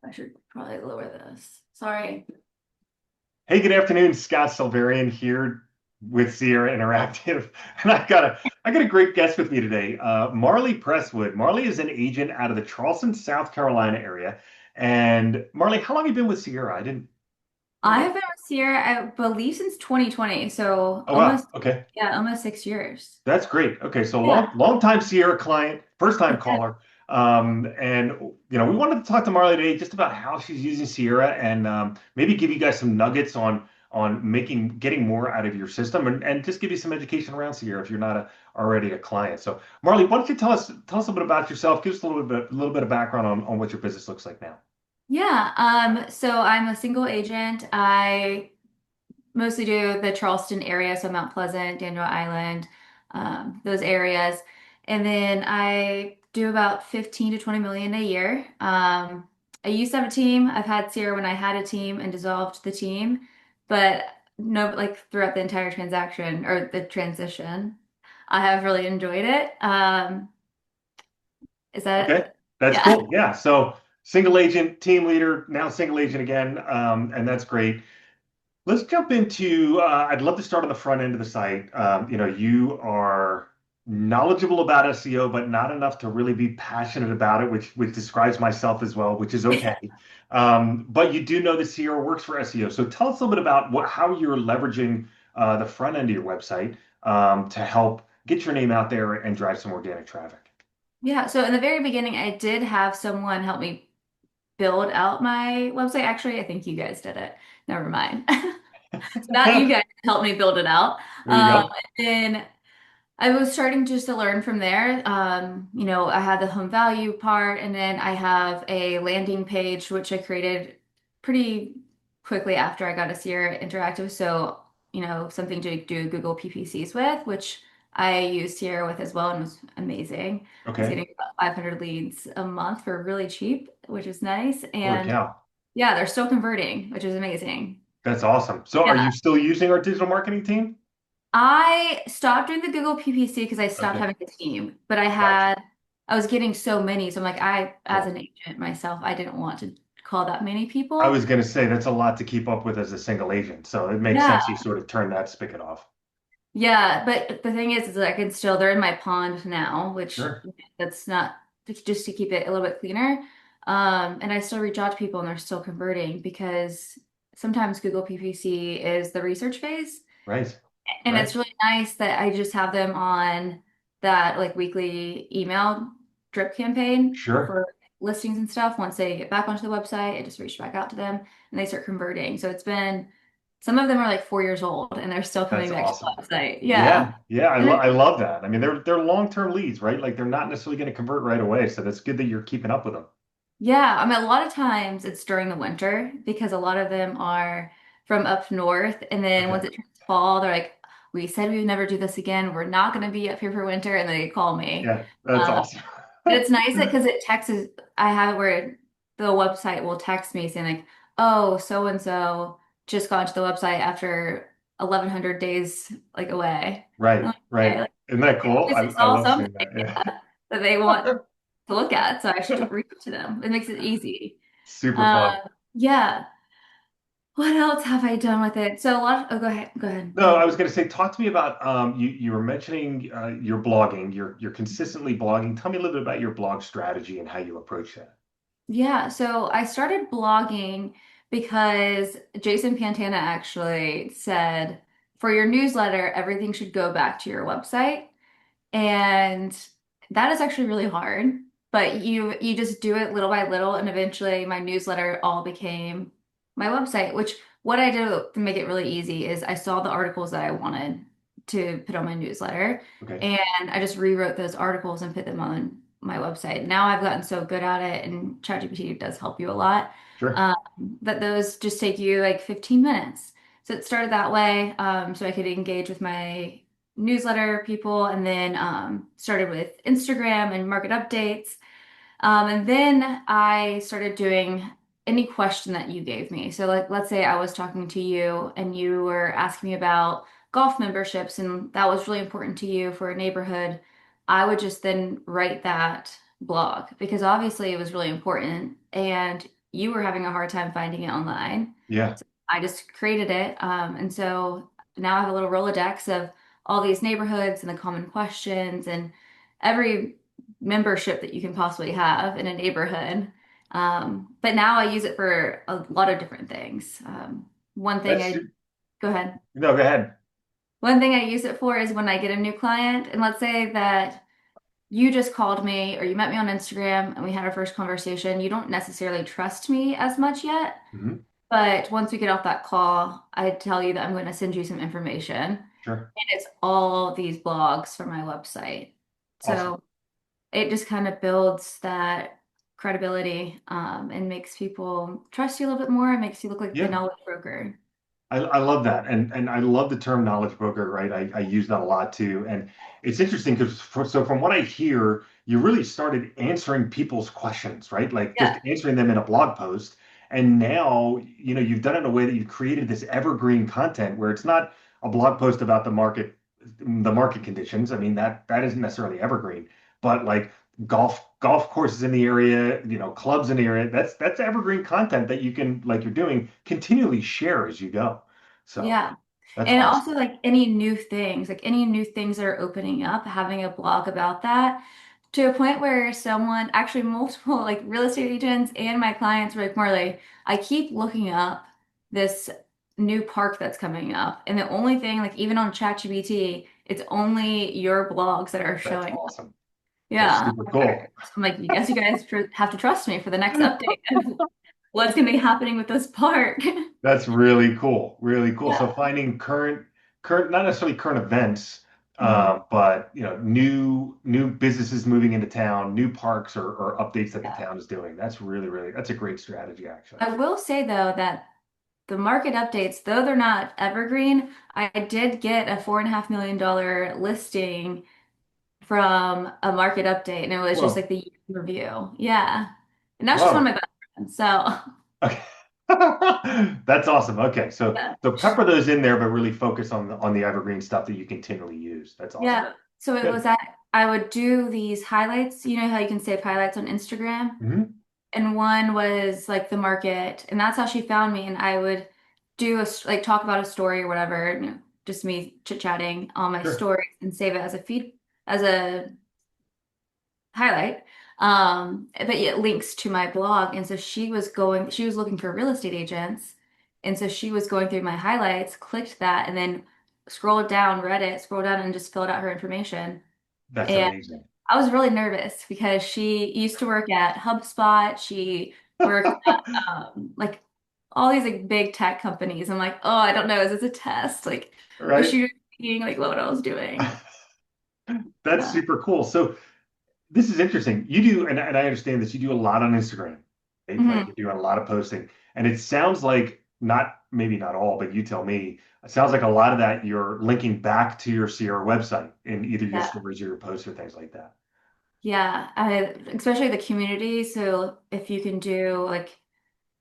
I should probably lower this. Sorry. Hey, good afternoon. Scott Silverian here with Sierra Interactive, and I got a great guest with me today, Marley Presswood. Marley is an agent out of the Charleston, South Carolina area. And Marley, how long have you been with Sierra? I didn't. I have been with Sierra, I believe, since 2020. So Oh wow. Okay, almost 6 years. that's great. Okay, so Yeah. long time Sierra client, first time caller. And we wanted to talk to Marley today just about how she's using Sierra and maybe give you guys some nuggets on getting more out of your system and just give you some education around Sierra if you're not already a client. So Marley, why don't you tell us a bit about yourself? Give us a little bit of background on what your business looks like now. Yeah. So I'm a single agent. I mostly do the Charleston area, so Mount Pleasant, Daniel Island, those areas. And then I do about 15 to 20 million a year. I used to have a team. I've had Sierra when I had a team and dissolved the team, but no, like throughout the entire transaction or the transition, I have really enjoyed it. Is Okay, that, that's yeah. cool. Yeah, so single agent, team leader, now single agent again, and that's great. Let's jump into, I'd love to start on the front end of the site. You are knowledgeable about SEO, but not enough to really be passionate about it, which describes myself as well, which is okay. But you do know that Sierra works for SEO. So tell us a little bit about how you're leveraging the front end of your website to help get your name out there and drive some organic traffic. Yeah, so in the very beginning, I did have someone help me build out my website. Actually, I think you guys did it. Never mind. That you guys helped me build it out. There you go. And I was starting just to learn from there. I had the home value part, and then I have a landing page which I created pretty quickly after I got a Sierra Interactive. So, something to do Google PPCs with, which I used Sierra with as well and was amazing. I was Okay. getting about 500 leads a month for really cheap, which is nice. Holy And cow. yeah, they're still converting, which is amazing. That's awesome. So are Yeah. you still using our digital marketing team? I stopped doing the Google PPC because I stopped Okay. having a team, but Gotcha. I was getting so many. So I'm like, as Cool. an agent myself, I didn't want to call that many I people. was going to say that's a lot to keep up with as a single agent. So it makes Yeah. sense you sort of turn that spigot off. Yeah. But the thing is I can still, they're in my pond now, which Sure. that's not just to keep it a little bit cleaner. And I still reach out to people and they're still converting because sometimes Google PPC is the research phase. Right. And Right. it's really nice that I just have them on that like weekly email drip campaign Sure. for listings and stuff. Once they get back onto the website, I just reach back out to them and they start converting. So some of them are like 4 years old and they're still coming That's back to awesome. the website. Yeah. Yeah. Yeah. And I love that. I mean, they're long-term leads, right? Like they're not necessarily going to convert right away. So that's good that you're keeping up with them. yeah, I mean, a lot of times it's during the winter because a lot of them are from up north. And then Okay. once it turns fall, they're like, we said we would never do this again. We're not going to be up here for winter. And they call me. Yeah. That's Um, awesome. But it's nice because it texts, I have it where the website will text me saying like, oh, so and so just got onto the website after 1100 days like away. I'm Right. like, okay, Right. like Isn't that cool? obviously I saw love something seeing that. that they want Yeah. to look at, so I should reach out to them. It makes it easy. Super Uh, fun. yeah. What else have I done with it? So a lot of, oh, go ahead. Go ahead. No, I was going to say, talk to me about you were mentioning your blogging. You're consistently blogging. Tell me a little bit about your blog strategy and how you approach that. Yeah, so I started blogging because Jason Pantana actually said, for your newsletter, everything should go back to your website. And that is actually really hard, but you just do it little by little, and eventually my newsletter all became my website, which what I did to make it really easy is I saw the articles that I wanted to put on my newsletter, Okay, and I just rewrote those articles and put them on my website. Now I've gotten so good at it, and ChatGPT does help you a lot, sure. um, that those just take you like 15 minutes. So it started that way, so I could engage with my newsletter people, and then started with Instagram and market updates. And then I started doing any question that you gave me. So, like, let's say I was talking to you and you were asking me about golf memberships, and that was really important to you for a neighborhood. I would just then write that blog because obviously it was really important. And you were having a hard time finding it online. Yeah. So I just created it. And so now I have a little Rolodex of all these neighborhoods and the common questions and every membership that you can possibly have in a neighborhood. But now I use it for a lot of different things. One thing That's I Go ahead. no, go ahead. One thing I use it for is when I get a new client, and let's say that you just called me or you met me on Instagram and we had our first conversation. You don't necessarily trust me as much yet, Mhm. but once we get off that call, I tell you that I'm going to send you some information. And Sure. it's all these blogs from my website. Awesome. So it just kind of builds that credibility, and makes people trust you a little bit more. It makes you look like the Yeah. knowledge broker. I love that, and I love the term knowledge broker, right? I use that a lot too, and it's interesting because so from what I hear, you really started answering people's questions, right? Like just Yeah. answering them in a blog post, and now you've done it in a way that you've created this evergreen content where it's not a blog post about the market conditions. I mean that isn't necessarily evergreen, but like golf courses in the area, clubs in the area. That's evergreen content that you can, like you're doing, continually share as you go. So Yeah. that's And awesome. also like any new things that are opening up, having a blog about that to a point where someone, actually multiple like real estate agents and my clients were like, Marley, I keep looking up this new park that's coming up. And the only thing, like even on ChatGPT, it's only your blogs that are That's showing up. awesome. That's Yeah. super cool. I'm like, I guess you guys have to trust me for the next update of what's going to be happening with this park. That's really cool. Really cool. So Yeah. finding current, not necessarily current events, Mhm. but new businesses moving into town, new parks or updates that the Yeah. town is doing. That's that's a great strategy, actually. I will say though that the market updates, though they're not evergreen, I did get a $4.5 million listing from a market update, and it was just Whoa. like the year review. Yeah, and that's just one Whoa. of my best friends. So Okay. That's awesome. Okay. So yeah, so pepper those in there, but really focus on the evergreen stuff that you continually use. That's awesome. yeah. So it was Good. that I would do these highlights. You know how you can save highlights on Instagram? Hmm. And one was like the market, and that's how she found me. And I would do like talk about a story or whatever, just me chit-chatting on my Sure. stories and save it as a feed, as a highlight. But it links to my blog. And so she was looking for real estate agents. And so she was going through my highlights, clicked that, and then scrolled down, read it, scrolled down and just filled out her information. That's And amazing. I was really nervous because she used to work at HubSpot. She worked at like all these like big tech companies. I'm like, oh, I don't know. Is this a test? Like, was Right? she seeing like what I was doing? That's Yeah. super cool. So this is interesting. You do, and I understand this, you do a lot on Instagram, right? Like Hmm. you do a lot of posting. And it sounds like maybe not all, but you tell me, it sounds like a lot of that you're linking back to your Sierra website in either your Yeah. stories or your posts or things like that. Yeah. Especially the community. So if you can do like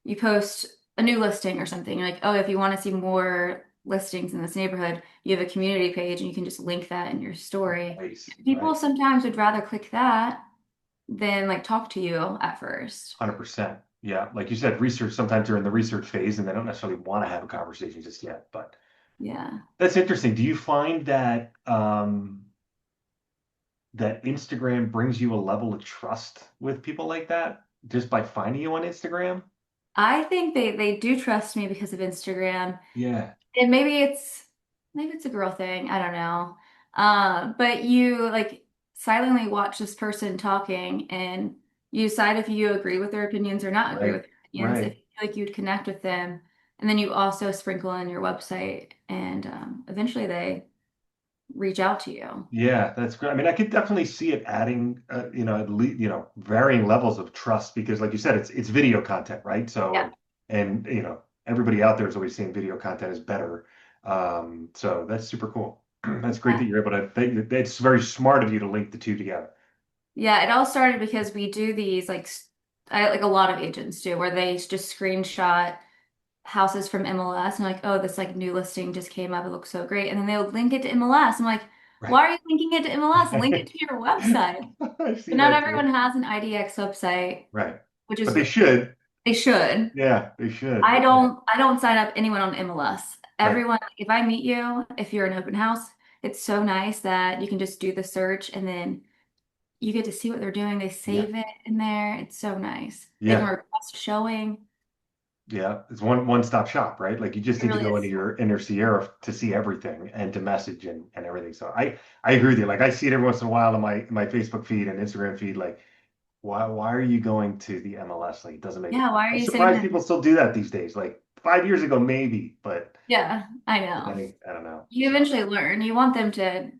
you post a new listing or something, like, oh, if you want to see more listings in this neighborhood, you have a community page and you can just link that in your story. Nice. People Right. sometimes would rather click that than like talk to you at first. 100%. Yeah. Like you said, research, sometimes they're in the research phase and they don't necessarily want to have a conversation just yet. But Yeah. that's interesting. Do you find that that Instagram brings you a level of trust with people like that just by finding you on Instagram? I think they do trust me because of Instagram. Yeah. And maybe it's a girl thing. I don't know. But you like silently watch this person talking and you decide if you agree with their opinions or not agree with Right. their opinions, if Right. you feel like you'd connect with them. And then you also sprinkle in your website and eventually they reach out to you. Yeah, that's great. I mean, I could definitely see it adding, at least, varying levels of trust because, like you said, it's video content, right? So, Yeah. and everybody out there is always saying video content is better. So that's super cool. That's great Yeah. that you're able to. It's very smart of you to link the two together. Yeah, it all started because we do these like a lot of agents do where they just screenshot houses from MLS and like, oh, this like new listing just came up. It looks so great. And then they'll link it to MLS. I'm like, Right. why are you linking it to MLS? Link it to your website. I see But not that too. everyone has an IDX website, Right. which But is they should. They should. Yeah, they should. I don't sign up anyone on MLS. Right. Everyone, if I meet you, if you're an open house, it's so nice that you can just do the search and then you get to see what they're doing. They Yeah. save it in there. It's so nice. They can Yeah. request showing. Yeah. It's one stop shop, right? Like you just It need to really go into is. your inner Sierra to see everything and to message and everything. So I agree with you. Like I see it every once in a while on my Facebook feed and Instagram feed, like why are you going to the MLS? Like it doesn't make Yeah, why are I'm you sitting surprised there? people still do that these days. Like 5 years ago, maybe, Yeah, I but know. then I don't know. You So eventually learn. You want them to,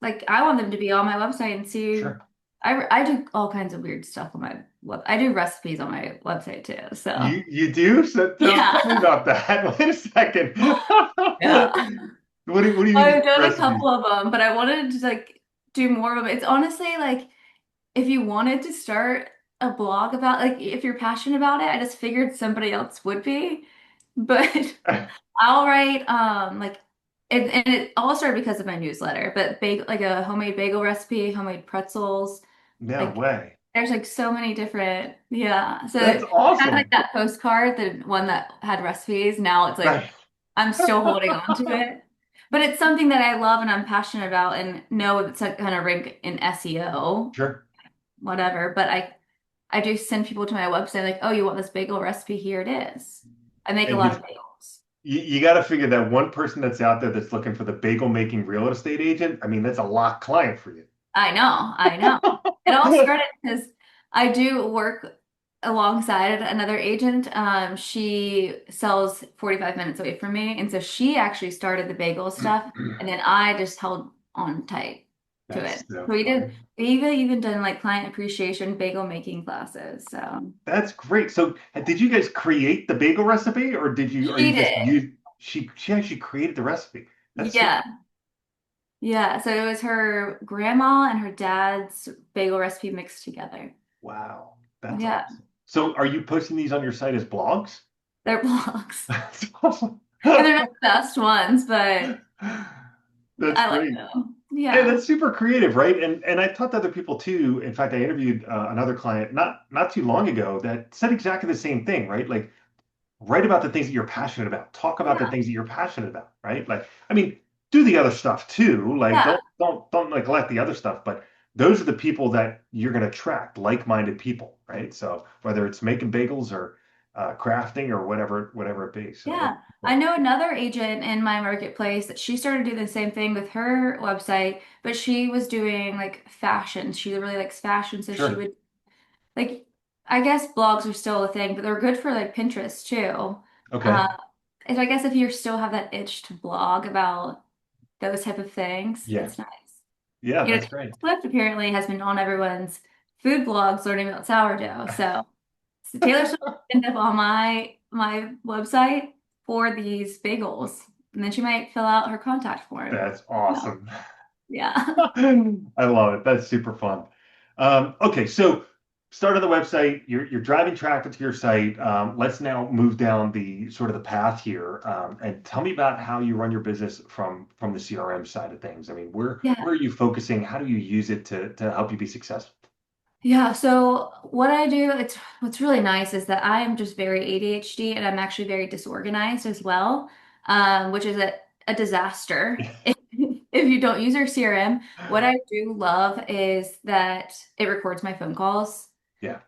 like, I want them to be on my website and see. sure. I do all kinds of weird stuff on my web. I do recipes on my website too. So You do? So tell me yeah, about that. Wait a second. yeah. What do you mean I've done a recipes? couple of them, but I wanted to like do more of them. It's honestly like if you wanted to start a blog about like if you're passionate about it, I just figured somebody else would be. But I'll write like and it all started because of my newsletter, but bake like a homemade bagel recipe, homemade pretzels, No like way. there's like so many different yeah. So That's kind of like awesome. that postcard, the one that had recipes. Now it's like Right. I'm still holding on to it. But it's something that I love and I'm passionate about and know it's like kind of rank in SEO, Sure. whatever. But I do send people to my website like, oh, you want this bagel recipe? Here it is. I make a And lot of this, bagels. you got to figure that one person that's out there that's looking for the bagel making real estate agent, I mean, that's a locked client for you. I know, I know. It all started because I do work alongside another agent. She sells 45 minutes away from me. And so she actually started the bagel stuff. And then I just held on tight to That's it. so So funny. we've even done like client appreciation bagel making classes. So That's great. So, did you guys create the bagel recipe, or are she you just did. use? She actually created the recipe. That's super. Yeah. Yeah. So it was her grandma and her dad's bagel recipe mixed together. Wow, that's Yeah. awesome. So, are you posting these on your site as blogs? They're blogs. That's awesome. And they're not the best ones, but That's I like great. them. Hey, Yeah. that's super creative, right? And I've talked to other people too. In fact, I interviewed another client not too long ago that said exactly the same thing, right? Like write about the things that you're passionate about. Talk about the Yeah. things that you're passionate about, right? Like, I mean, do the other stuff too. Like, Yeah. don't neglect the other stuff. But those are the people that you're going to attract, like-minded people, right? So whether it's making bagels or crafting or whatever it be. So that's Yeah. I cool. know another agent in my marketplace that she started doing the same thing with her website, but she was doing like fashion. She really likes fashion, so she Sure. would like I guess blogs are still a thing, but they're good for like Pinterest too. Okay. Uh, and I guess if you still have that itch to blog about those type of things, Yeah. it's nice. Yeah, You know, that's Taylor great. Swift apparently has been on everyone's food blogs learning about sourdough. So Taylor Swift ended up on my website for these bagels, and then she might fill out her contact form. That's No, awesome. yeah, I love it. That's super fun. Okay, so start on the website. You're driving traffic to your site. Let's now move down the sort of the path here, and tell me about how you run your business from the CRM side of things. I mean, yeah, where are you focusing? How do you use it to help you be successful? yeah. So what I do, it's what's really nice is that I am just very ADHD, and I'm actually very disorganized as well, which is a disaster. If you don't use your CRM, what I do love is that it records my phone calls. Yeah,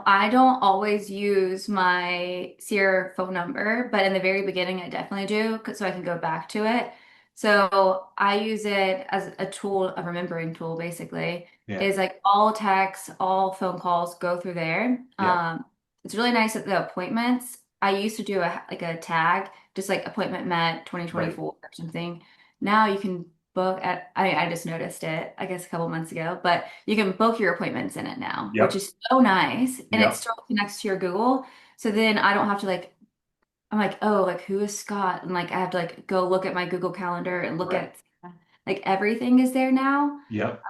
I don't always use my Sierra phone number, but in the very beginning, I definitely do, so I can go back to it. So I use it as a tool, a remembering tool, basically, yeah, is like all texts, all phone calls go through there. yeah. It's really nice at the appointments. I used to do like a tag, just like appointment met Right. 2024 or something. Now you can book at, I just noticed it, I guess a couple months ago, but you can book your appointments in it now, which Yep. is so nice. And it Yep. still connects to your Google. So then I don't have to like, I'm like, oh, like who is Scott? And like I have to like go look at my Google Calendar and look Right. at like everything is there now. Yep.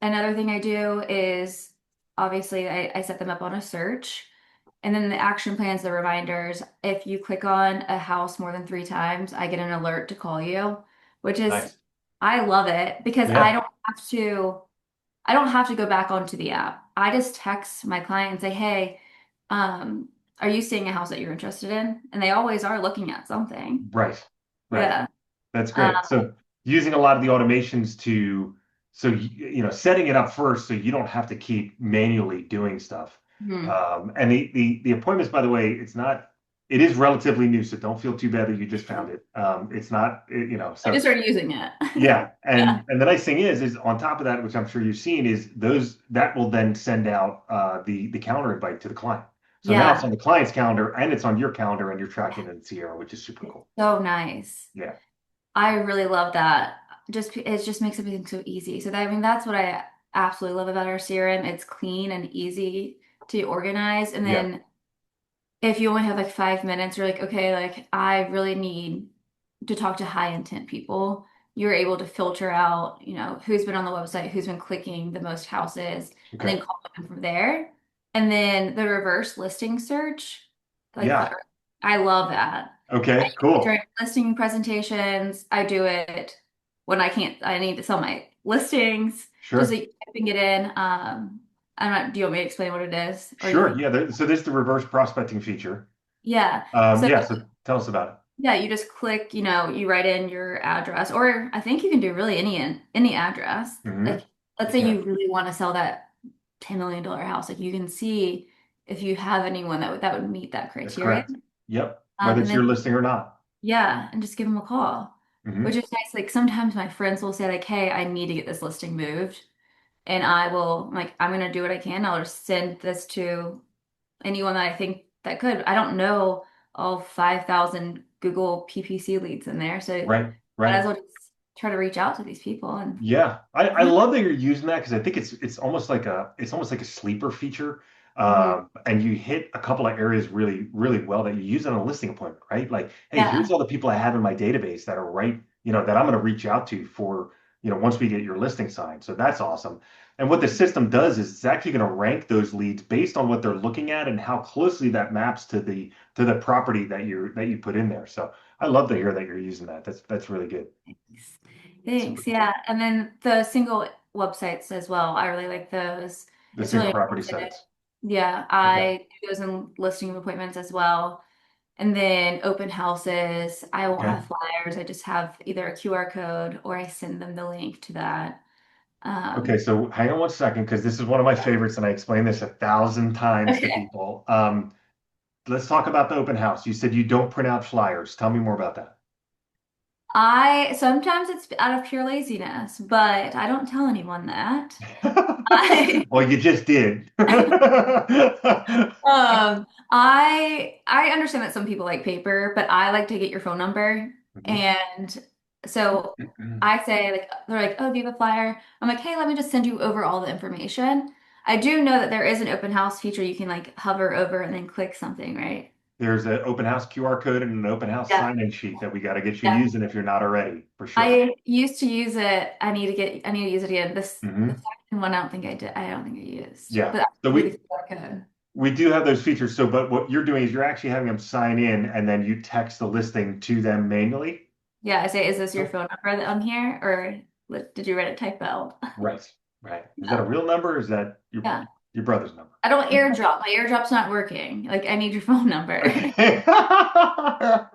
Another thing I do is obviously I set them up on a search. And then the action plans, the reminders, if you click on a house more than 3 times, I get an alert to call you, which is, Nice. I love it because Yeah. I don't have to go back onto the app. I just text my client and say, hey, are you seeing a house that you're interested in? And they always are looking at something. Right. Right. Yeah. That's Um, great. So using a lot of the automations to, so setting it up first so you don't have to keep manually doing stuff. hmm. And the appointments, by the way, it is relatively new, so don't feel too bad that you just found it. It's not, I so just started using it. yeah. Yeah. And the nice thing is on top of that, which I'm sure you've seen, is those that will then send out the calendar invite to the client. So now it's Yeah. on the client's calendar and it's on your calendar and you're tracking it in Sierra, which is super It's cool. so nice. Yeah. I really love that. Just it just makes everything so easy. So that, I mean, that's what I absolutely love about our CRM. It's clean and easy to organize. And Yeah. then if you only have like 5 minutes, you're like, okay, like I really need to talk to high intent people. You're able to filter out, who's been on the website, who's been clicking the most houses, and Okay. then call them from there. And then the reverse listing search, like Yeah. I love that. I Okay. use it Cool. during listing presentations. I do it when I can't, I need to sell my listings, just Sure. like typing it in. I'm not, do you want me to explain what it is? Or you Sure. think, Yeah. So this is the reverse prospecting feature. yeah. So Yeah. So tell us about yeah, you just click, you write in your address, or I think you can do really any address. it. Like, let's You say can. you really want to sell that $10 million house. Like, you can see if you have anyone that would meet that That's criteria. correct. Yep. Whether And it's your then listing or not. yeah, and just give them a call, which Hmm. is nice. Like sometimes my friends will say like, "Hey, I need to get this listing moved," and I'm gonna do what I can. I'll just send this to anyone that I think that could. I don't know all 5,000 Google PPC leads in there, so Right. might as Right. well just try to reach out to these people and Yeah, I love that you're using that because I think it's almost like a sleeper feature, mhm. and you hit a couple of areas really really well that you use on a listing appointment, right? Like, hey, here's Yeah. all the people I have in my database that are right, that I'm going to reach out to for, once we get your listing signed. So that's awesome. And what the system does is it's actually going to rank those leads based on what they're looking at and how closely that maps to the property that you put in there. So I love to hear that you're using that. That's really good. Thanks. Super Thanks. cool. Yeah. And then the single websites as well. I really like those. The It's single really property important. sites. Yeah, Okay. I do those in listing appointments as well. And then open houses, I won't Okay. have flyers. I just have either a QR code or I send them the link to that. Okay. Um, So hang on one second, because this is one of my favorites, and I explain this 1,000 times to okay. people. Let's talk about the open house. You said you don't print out flyers. Tell me more about that. I sometimes it's out of pure laziness, but I don't tell anyone that. I Well, you just did. I understand that some people like paper, but I like to get your phone number. Mhm. And so I say like they're like, "Oh, do you have a flyer?" I'm like, "Hey, let me just send you over all the information." I do know that there is an open house feature you can like hover over and then click something, right? There's an open house QR code and an open house Yeah. sign-in sheet that we got to get you Yeah. using if you're not already, for sure. I used to use it. I need to use it again. The Hmm. second one I don't think I did. I don't think I used. Yeah. But I So can do we the QR code. We do have those features. So, but what you're doing is you're actually having them sign in and then you text the listing to them manually. Yeah, I say, is this your Nope. phone number that on here, or did you write a typo? Right. Right. Is that a Yeah, real number or is that yeah. your brother's number? I don't airdrop. My airdrop's not working. Like, I need your phone number. Okay. And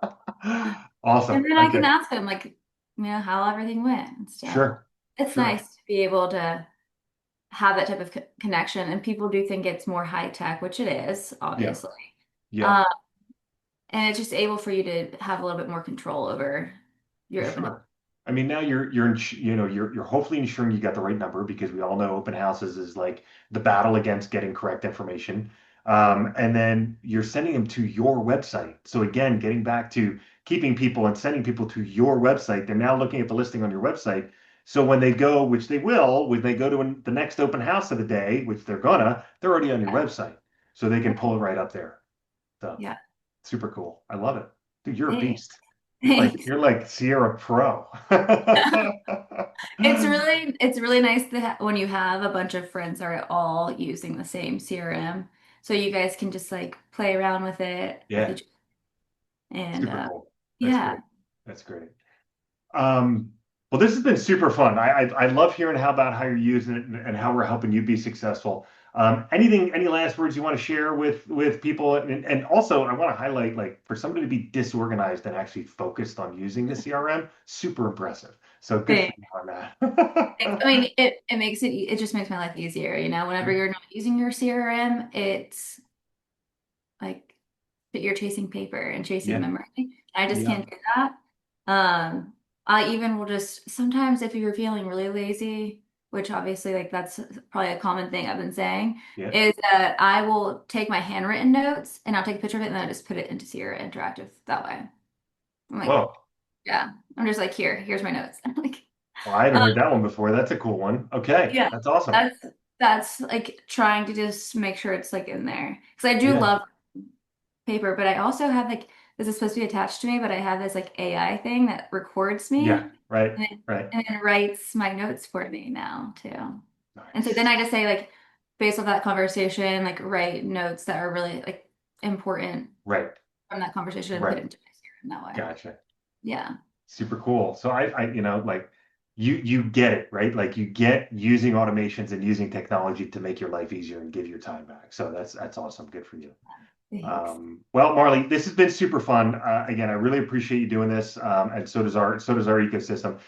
Awesome. then I can Okay. ask them, like, how everything went and stuff. Sure. It's Sure. nice to be able to have that type of connection. And people do think it's more high tech, which it is, Yeah. obviously. Yeah. Um, and it's just able for you to have a little bit more control over For your open house. sure. I mean, now you're hopefully ensuring you got the right number because we all know open houses is like the battle against getting correct information. And then you're sending them to your website. So again, getting back to keeping people and sending people to your website, they're now looking at the listing on your website. So when they go, which they will, when they go to the next open house of the day, which they're already on your website. So they can pull it right up there. So Yeah. super cool. I love it. Dude, you're a Thanks. beast. You're like Thanks. you're like Sierra Pro. It's really nice when you have a bunch of friends that are all using the same CRM, so you guys can just like play around with it with Yeah, each and super cool. That's yeah. great. That's great. Um, well, this has been super fun. I love hearing how you're using it and how we're helping you be successful. Any last words you want to share with people? And also, I want to highlight, like, for somebody to be disorganized and actually focused on using the CRM, super impressive. So good for Thing. you on that. I mean, it makes it just makes my life easier, you know. Whenever you're not using your CRM, it's like that you're chasing paper and chasing Yeah, memory. I just yeah, can't do that. Um, I even will just sometimes if you're feeling really lazy, which obviously like that's probably a common thing I've been saying, yeah. is that I will take my handwritten notes and I'll take a picture of it and then I just put it into Sierra Interactive that way. I'm like, Whoa. yeah. I'm just like, here's my notes. Like, Well, I haven't um, heard that one before. That's a cool one. Okay, yeah, that's awesome. that's like trying to just make sure it's like in there. Because I do Yeah, love paper, but I also have like this is supposed to be attached to me, but I have this like AI thing that records yeah, me right, and it, right. and it writes my notes for me now too. And so then Nice. I just say like based off that conversation, like write notes that are really like important Right, from that conversation and put right. it into my CRM that way. Gotcha. Yeah. Super cool. So like you get it, right? Like you get using automations and using technology to make your life easier and give your time back. So that's awesome. Good for you. Thanks. Well, Marley, this has been super fun. Again, I really appreciate you doing this, and so does our ecosystem.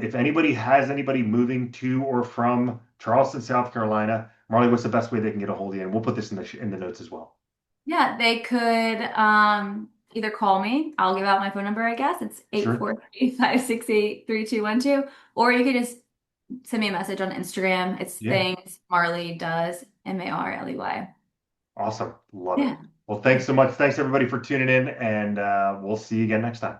If anybody has anybody moving to or from Charleston, South Carolina, Marley, what's the best way they can get a hold of you? And we'll put this in the notes as well. Yeah, they could either call me. I'll give out my phone number, I guess. It's Sure. 843-568-3212. Or you could just send me a message on Instagram. It's Yeah. things Marley does, Marley. Awesome. Love it. Yeah. Well, thanks so much. Thanks everybody for tuning in, and we'll see you again next time.